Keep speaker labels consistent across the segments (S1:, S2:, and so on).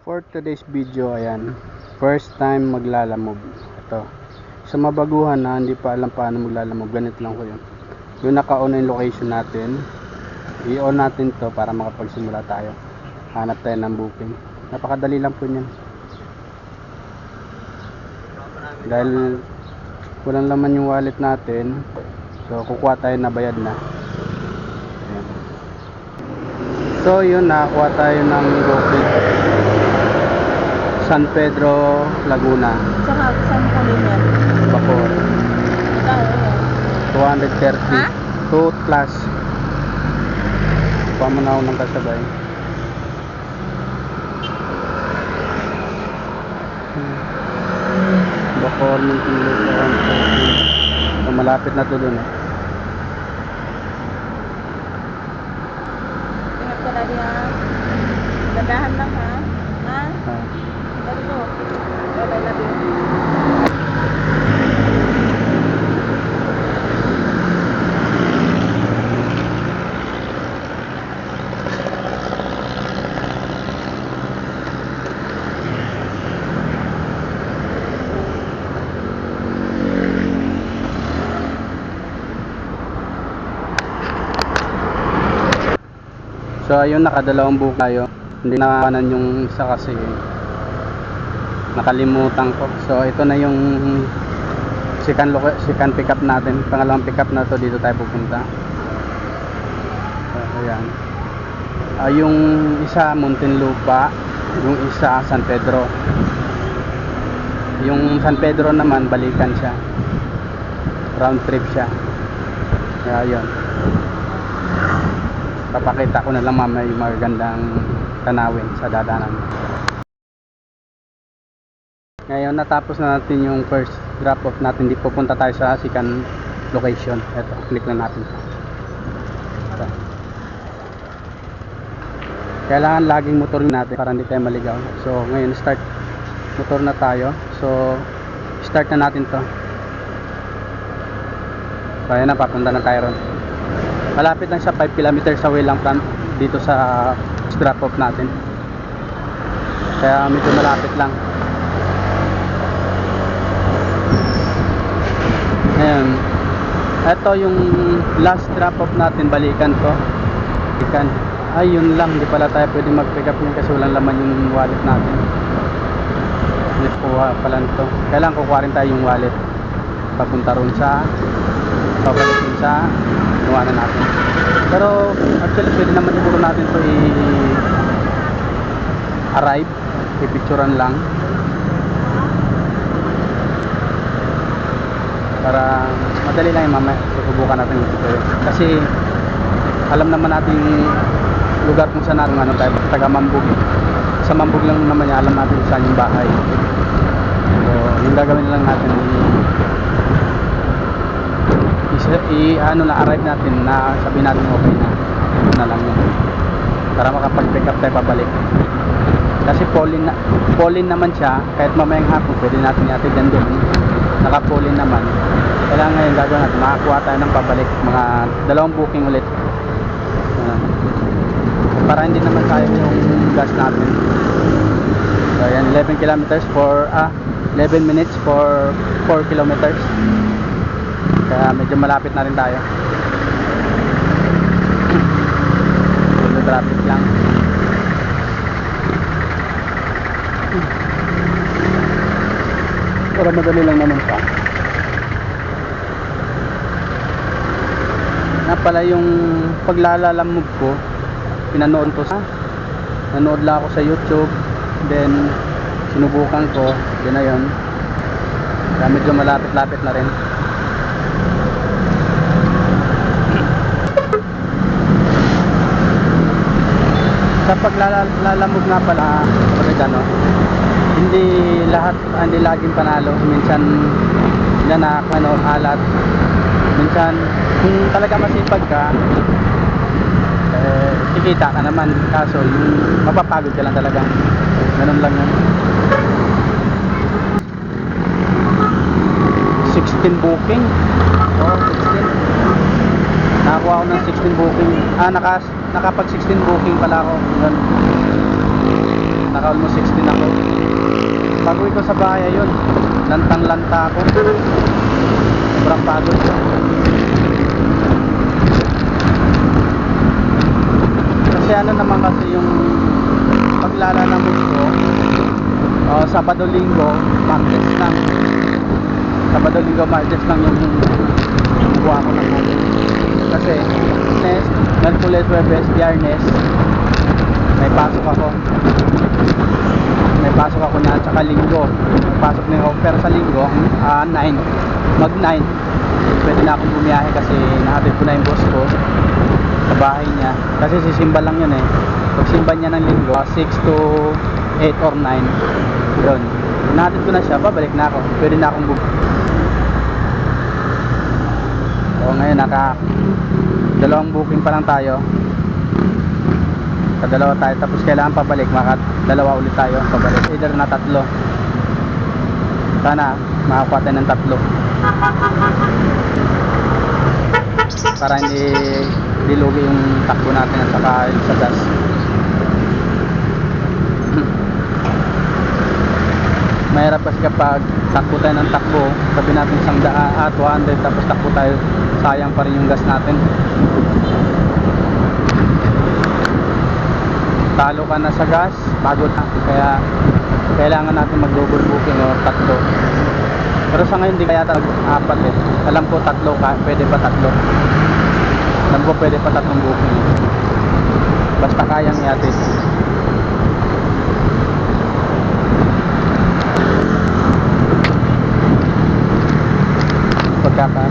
S1: For today's video, ayan, first time maglalamove. Ito, sa mabaguhan na hindi pa alam paano maglalamove, ganito lang ko yun. Yung naka-on na yung location natin, i-on natin to para makapagsimula tayo. Hanap tayo ng booking. Napakadali lang po yan. Dahil walang laman yung wallet natin, so kukuha tayo na bayad na. Ayan. So yun, nakakuha tayo ng booking. San Pedro, Laguna.
S2: Saan kami yan?
S1: Bacoor.
S2: Ikaw,
S1: 230.
S2: Ha?
S1: 2 plus. Pamanaw ng kasabay. Bacoor, Muntinlupa. So, malapit na to dun eh.
S2: Ingat ka lagi ha. Gandahan lang ha. Ha?
S1: Ah.
S2: Dali ko. Bye-bye, love you.
S1: So ayun, nakadalawang book tayo. Hindi nakapanan yung isa kasi nakalimutan ko. So ito na yung second pick up natin. Pangalawang pick up na to, dito tayo pupunta. So ayan. Yung isa Muntinlupa, yung isa San Pedro. Yung San Pedro naman balikan siya. Round trip siya. Kaya yun. Papakita ko na lang mamaya yung magagandang tanawin sa dadanan. Ngayon natapos na natin yung first drop off natin. Di pupunta tayo sa second location. Ito, click na natin. Ito. Kailangan laging motorin natin para hindi tayo maligaw. So ngayon start motor na tayo. So start na natin to. So ayan na, papunta na tayo ron. Malapit lang siya, 5 kilometers away lang from dito sa drop off natin. Kaya medyo malapit lang. Ayan. Ito yung last drop off natin, balikan to. Balikan. Ay, yun lang, hindi pala tayo pwede mag pick up yun kasi walang laman yung wallet natin. Hindi kuha pala nito. Kailangan kukuha rin tayo yung wallet. Papunta ron sa pabalik din sa iwanan natin. Pero actually pwede naman siguro natin to i-arrive, i-picturean lang para madali lang yung mamaya. Susubukan natin yung picture kasi alam naman natin yung lugar kung saan natin tayo, taga Mambug. Sa Mambug lang naman alam natin saan yung bahay. So yung gagawin lang natin arrive natin na sabihin natin okay na. Ito na lang yun para makapag-pick up tayo pabalik kasi Pauline naman siya. Kahit mamayang hapon pwede natin i-atid doon, naka Pauline naman. Kailangan ngayon gagawin natin, makakuha tayo ng pabalik mga 2 booking ulit para hindi naman sayang yung gas natin. So ayan, 11 kilometers for 11 minutes for 4 kilometers. Kaya medyo malapit na rin tayo. Medyo traffic lang. Para madali lang naman pa. Nga pala yung paglalalamove ko, pinanood ko nanood lang ako sa YouTube, then sinubukan ko, yun na yun. Kaya medyo malapit-lapit na rin. Sa paglalamove nga pala, hindi laging panalo. Minsan halat. Minsan kung talaga masipag ka, kikita ka naman. Kaso yung mapapagod ka lang talagang ganun lang yun. 16 booking. Oh, 16. Nakakuha ako ng 16 booking. Nakapag 16 booking pala ako. Naka almost 16 ako. Pag-uwi ko sa bahay yun, lantang-lanta ako. Sobrang pagod ko. Kasi ano naman kasi yung paglalanambos ko, Sabado-Linggo, Martes lang. Sabado-Linggo, Martes lang yung buwa ko ng bukid. Kasi Lunes, Merkules, Huwebes, Biyernes may pasok ako. May pasok ako na, tsaka Linggo may pasok na ako. Pero sa Linggo 9, mag 9 pwede na akong bumiyahe kasi nahatid ko na yung boss ko sa bahay niya. Kasi sisimba lang yun eh. Pag simba niya ng Linggo 6 to 8 or 9 yun, nahatid ko na siya, babalik na ako. Pwede na akong so ngayon dalawang booking pa lang tayo. Kadalawa tayo, tapos kailangan pabalik, dalawa ulit tayo pabalik, either na 3. Sana makakuha tayo ng 3 para hindi dilugi yung takbo natin at saka yung sa gas. Mahirap kasi kapag takbo tayo ng takbo, sabi natin 200 tapos takbo tayo, sayang pa rin yung gas natin. Talo ka na sa gas, pagod na. Kaya kailangan natin mag-double booking o 3. Pero sa ngayon di kaya 4 eh. Alam ko 3 ka, pwede pa 3. Alam ko pwede pa 3 booking. Basta kayang i-atid.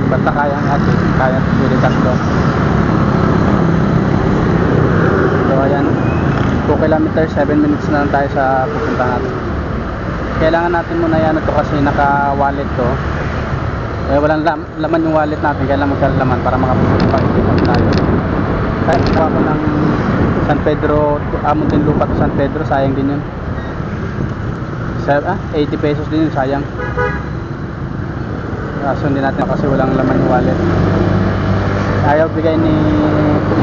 S1: Basta kayang i-atid, kaya pwede 3. So ayan, 2 kilometers, 7 minutes na lang tayo sa pupunta natin. Kailangan natin muna yan ito kasi naka-wallet to. Eh walang laman yung wallet natin, kailangan magkalaman para makapag-ikot tayo. Kahit kuha ko ng San Pedro, Muntinlupa to San Pedro, sayang din yun. 80 pesos din yun, sayang. Kaso hindi natin kasi walang laman yung wallet. Ayaw bigay ni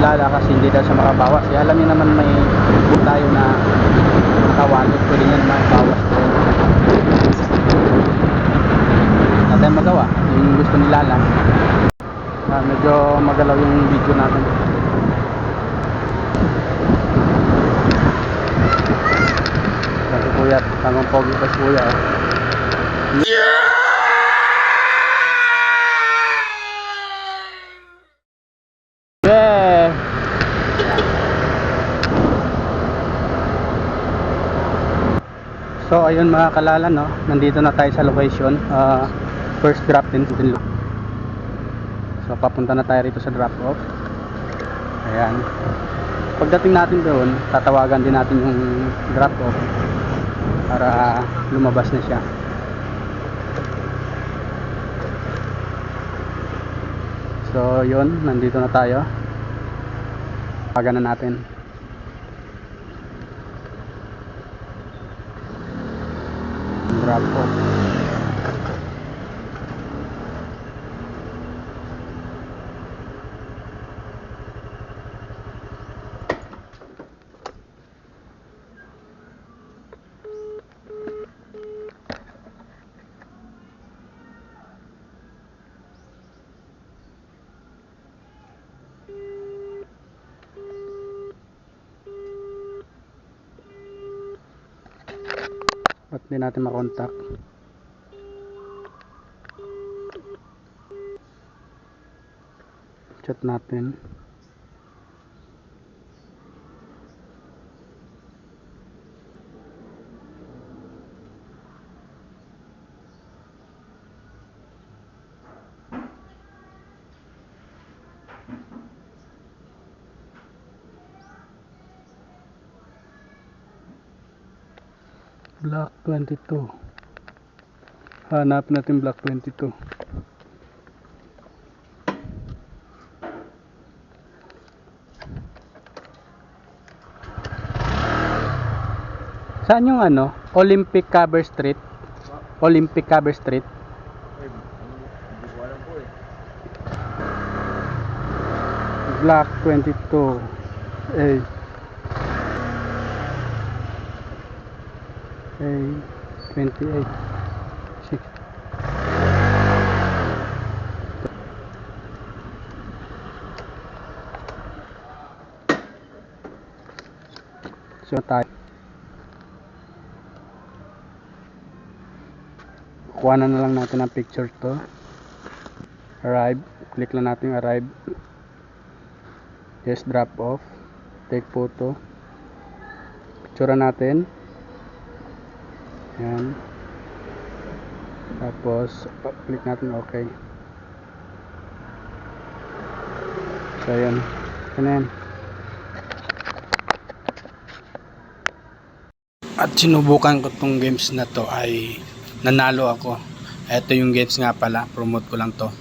S1: Lala kasi hindi daw siya makabawas. Kaya alam niyo naman may book tayo na naka-wallet, pwede niya naman bawas. Wala tayong magawa, yung gusto ni Lala. Medyo magalaw yung video natin. Kasi kuya, tamang pogi pa si kuya. Yeah! So ayun mga kalala, no, nandito na tayo sa location. First drop din. So papunta na tayo rito sa drop off. Ayan. Pagdating natin doon, tatawagan din natin yung drop off para lumabas na siya. So yun, nandito na tayo. Tawagan na natin. Drop off. Ba't di natin makontak? Chat natin. Block 22. Hanap natin Block 22. Saan yung ano? Olympic Cover Street? Olympic Cover Street?
S3: Hindi ko alam po eh.
S1: Block 22. Eh. Okay, 28. 6. So tayo. Kuha na lang natin ang picture to. Arrive. Click lang natin yung arrive. Yes, drop off. Take photo. Picture natin. Yan. Tapos, click natin okay. So, yan. Yan na yan. At sinubukan ko tong games na to ay nanalo ako. Ito yung games nga pala. Promote ko lang to.